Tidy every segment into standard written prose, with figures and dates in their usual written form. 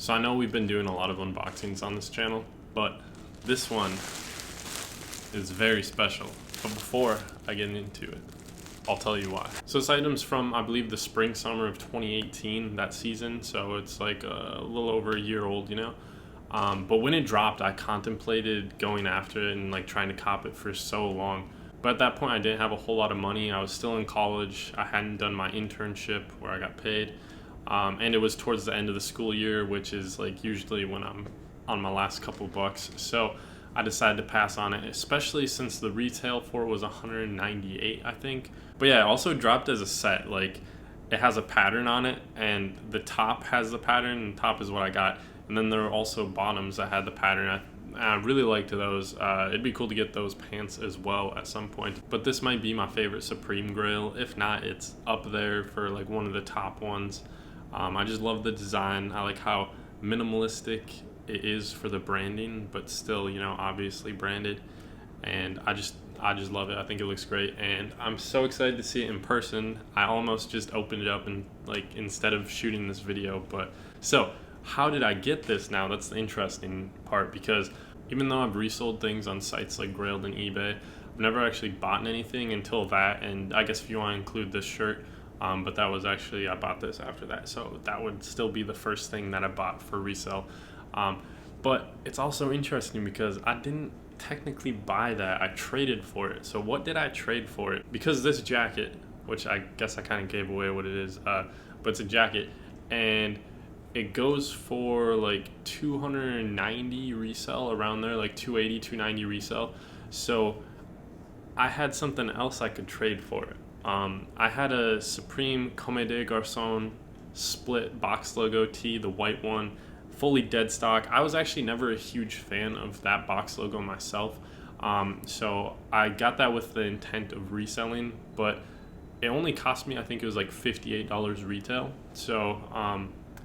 So I know we've been doing a lot of unboxings on this channel, but this one is very special. But before I get into it, I'll tell you why. So this item's from, I believe, the spring summer of 2018, that season. So it's like a little over a year old, you know? But when it dropped, I contemplated going after it and like trying to cop it for so long. But at that point, I didn't have a whole lot of money. I was still in college. I hadn't done my internship where I got paid. And it was towards the end of the school year, which is like usually when I'm on my last couple bucks. So I decided to pass on it, especially since the retail for it was $198, I think. But yeah, it also dropped as a set. Like, it has a pattern on it, and the top has the pattern, and the top is what I got. And then there are also bottoms that had the pattern. I really liked those. It'd be cool to get those pants as well at some point. But this might be my favorite Supreme Grail. If not, it's up there for like one of the top ones. I just love the design. I like how minimalistic it is for the branding, but still, you know, obviously branded. And I just love it. I think it looks great, and I'm so excited to see it in person. I almost just opened it up and like instead of shooting this video. But so how did I get this now? That's the interesting part, because even though I've resold things on sites like Grailed and eBay, I've never actually bought anything until that. And I guess if you want to include this shirt, but that was actually, I bought this after that, so that would still be the first thing that I bought for resale. But it's also interesting because I didn't technically buy that. I traded for it. So what did I trade for it? Because this jacket, which I guess I kind of gave away what it is, but it's a jacket, and it goes for like 290 resale, around there, like 280, 290 resale. So I had something else I could trade for it. I had a Supreme Comme des Garçons split box logo tee, the white one, fully dead stock. I was actually never a huge fan of that box logo myself. So I got that with the intent of reselling, but it only cost me, I think it was like $58 retail. So,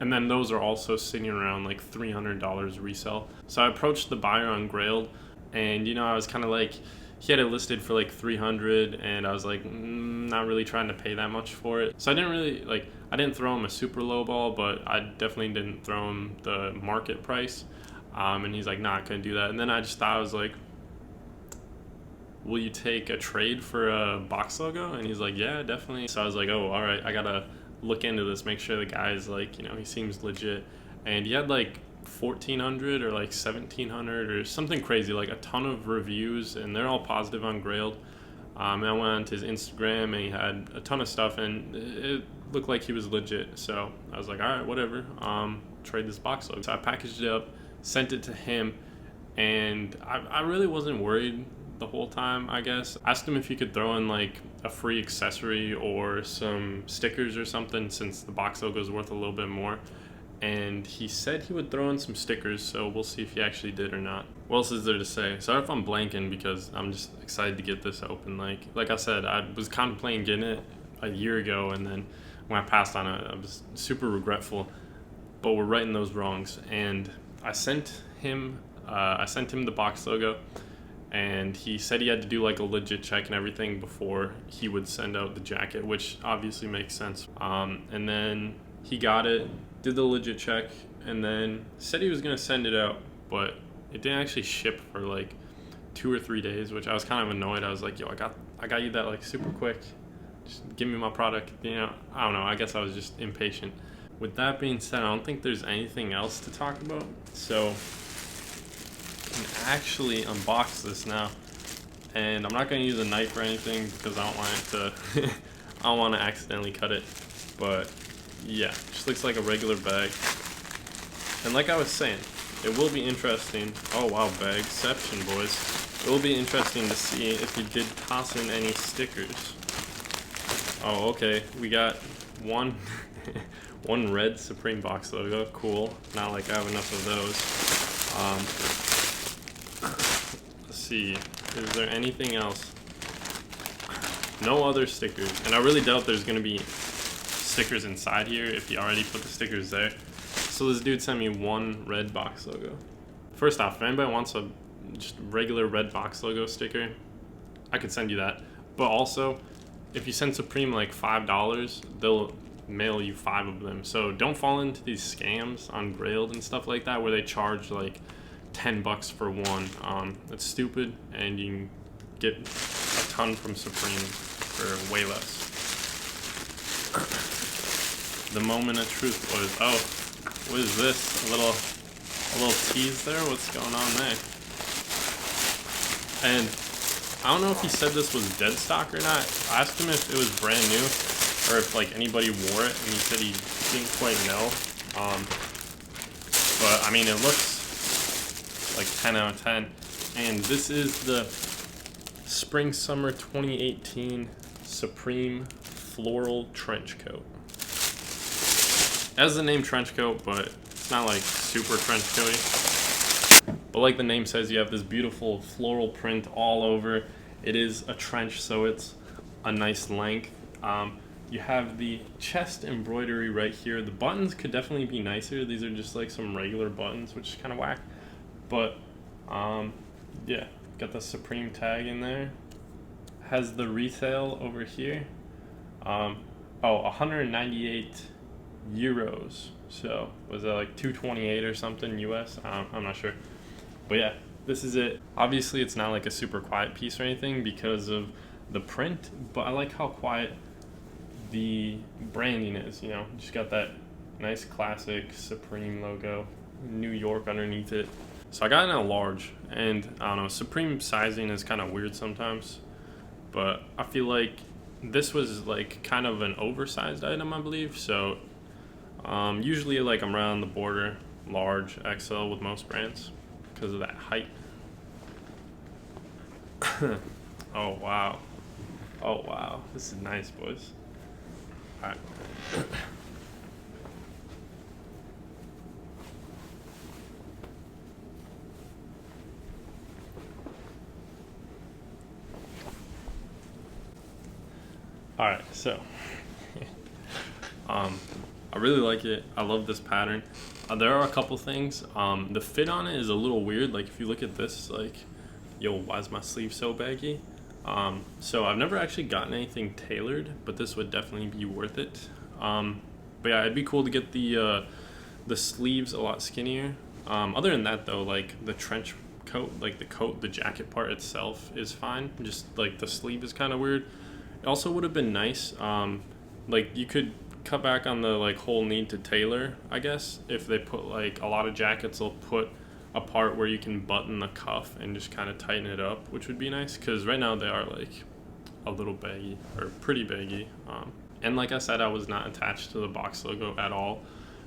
and then those are also sitting around like $300 resale. So I approached the buyer on Grailed, and you know, I was kind of like, he had it listed for like 300, and I was like, not really trying to pay that much for it. So I didn't really like, I didn't throw him a super low ball, but I definitely didn't throw him the market price. And he's like, nah, I couldn't do that. And then I just thought, I was like, will you take a trade for a box logo? And he's like, yeah, definitely. So I was like, oh, all right, I gotta look into this, make sure the guy's like, you know, he seems legit. And he had like 1,400 or like 1,700 or something crazy, like a ton of reviews, and they're all positive on Grailed. And I went on to his Instagram, and he had a ton of stuff, and it looked like he was legit. So I was like, all right, whatever, trade this box logo. So I packaged it up, sent it to him, and I really wasn't worried the whole time, I guess. Asked him if he could throw in like a free accessory or some stickers or something, since the box logo is worth a little bit more. And he said he would throw in some stickers, so we'll see if he actually did or not. What else is there to say? Sorry if I'm blanking, because I'm just excited to get this open. Like I said, I was contemplating getting it a year ago, and then when I passed on it, I was super regretful. But we're righting those wrongs. And I sent him the box logo, and he said he had to do like a legit check and everything before he would send out the jacket, which obviously makes sense. And then he got it, did the legit check, and then said he was gonna send it out, but it didn't actually ship for like 2 or 3 days, which I was kind of annoyed. I was like, yo, I got you that like super quick. Just give me my product. You know, I don't know. I guess I was just impatient. With that being said, I don't think there's anything else to talk about. So I can actually unbox this now, and I'm not gonna use a knife or anything because I don't want it to. I don't want to accidentally cut it, but yeah, just looks like a regular bag. And like I was saying, it will be interesting. Oh wow, bagception, boys. It will be interesting to see if he did toss in any stickers. Oh, okay, we got one one red Supreme box logo. Cool. Not like I have enough of those. Let's see, is there anything else? No other stickers, and I really doubt there's gonna be stickers inside here if he already put the stickers there. So this dude sent me one red box logo. First off, if anybody wants a just regular red box logo sticker, I could send you that. But also, if you send Supreme like $5, mail you 5 of them. So don't fall into these scams on Grailed and stuff like that where they charge like $10 for one. It's stupid, and you can get a ton from Supreme for way less. The moment of truth was, oh, what is this? A little tease there? What's going on there? And I don't know if he said this was dead stock or not. I asked him if it was brand new or if like anybody wore it, and he said he didn't quite know. But I mean, it looks like 10 out of 10. And this is the Spring Summer 2018 Supreme Floral Trench Coat. It has the name trench coat, but it's not like super trench coaty. But like the name says, you have this beautiful floral print all over. It is a trench, so it's a nice length. You have the chest embroidery right here. The buttons could definitely be nicer. These are just like some regular buttons, which is kind of whack. But yeah, got the Supreme tag in there. Has the retail over here. 198 euros. So was that like 228 or something US? I'm not sure. But yeah, this is it. Obviously it's not like a super quiet piece or anything because of the print, but I like how quiet the branding is, you know. Just got that nice classic Supreme logo, New York underneath it. So I got it in a large, and I don't know, Supreme sizing is kind of weird sometimes, but I feel like this was like kind of an oversized item, I believe. So usually like I'm around the border, large, XL with most brands because of that height. Oh wow. Oh wow. This is nice, boys. All right. All right, so I really like it. I love this pattern. There are a couple things. The fit on it is a little weird. Like if you look at this, like, yo, why is my sleeve so baggy? So I've never actually gotten anything tailored, but this would definitely be worth it. But yeah, it'd be cool to get the sleeves a lot skinnier. Other than that though, like the trench coat, like the jacket part itself is fine. Just like the sleeve is kind of weird. It also would have been nice, like you could cut back on the like whole need to tailor, I guess. If they put like a lot of jackets, they'll put a part where you can button the cuff and just kind of tighten it up, which would be nice, because right now they are like a little baggy, or pretty baggy. And like I said, I was not attached to the box logo at all,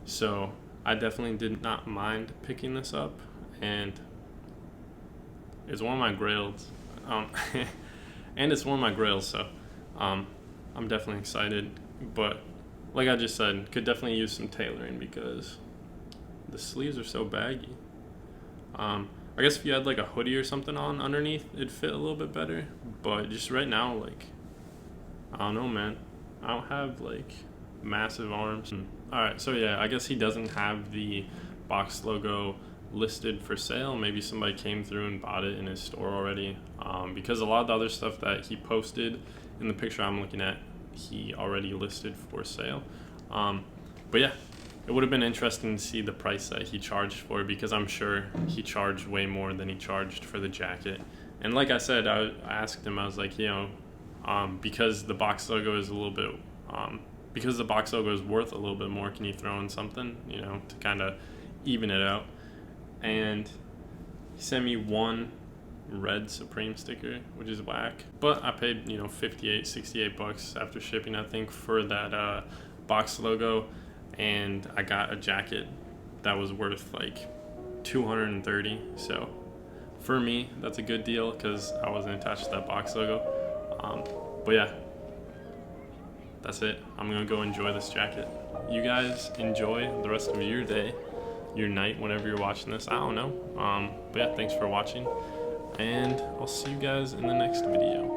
so I definitely did not mind picking this up, and it's one of my grails. And it's one of my grails, so I'm definitely excited. But like I just said, could definitely use some tailoring because the sleeves are so baggy. I guess if you had like a hoodie or something on underneath, it'd fit a little bit better. But just right now, like, I don't know, man. I don't have like massive arms. Alright, so yeah, I guess he doesn't have the box logo listed for sale. Maybe somebody came through and bought it in his store already, because a lot of the other stuff that he posted in the picture I'm looking at, he already listed for sale. But yeah, it would have been interesting to see the price that he charged for it, because I'm sure he charged way more than he charged for the jacket. And like I said, I asked him, I was like, you know, because the box logo is a little bit, because the box logo is worth a little bit more, can you throw in something, you know, to kind of even it out? And he sent me one red Supreme sticker, which is whack, but I paid, you know, $68 after shipping, I think, for that box logo, and I got a jacket that was worth like $230. So for me, that's a good deal because I wasn't attached to that box logo. But yeah, that's it. I'm gonna go enjoy this jacket. You guys enjoy the rest of your day, your night, whenever you're watching this. I don't know. But yeah, thanks for watching, and I'll see you guys in the next video.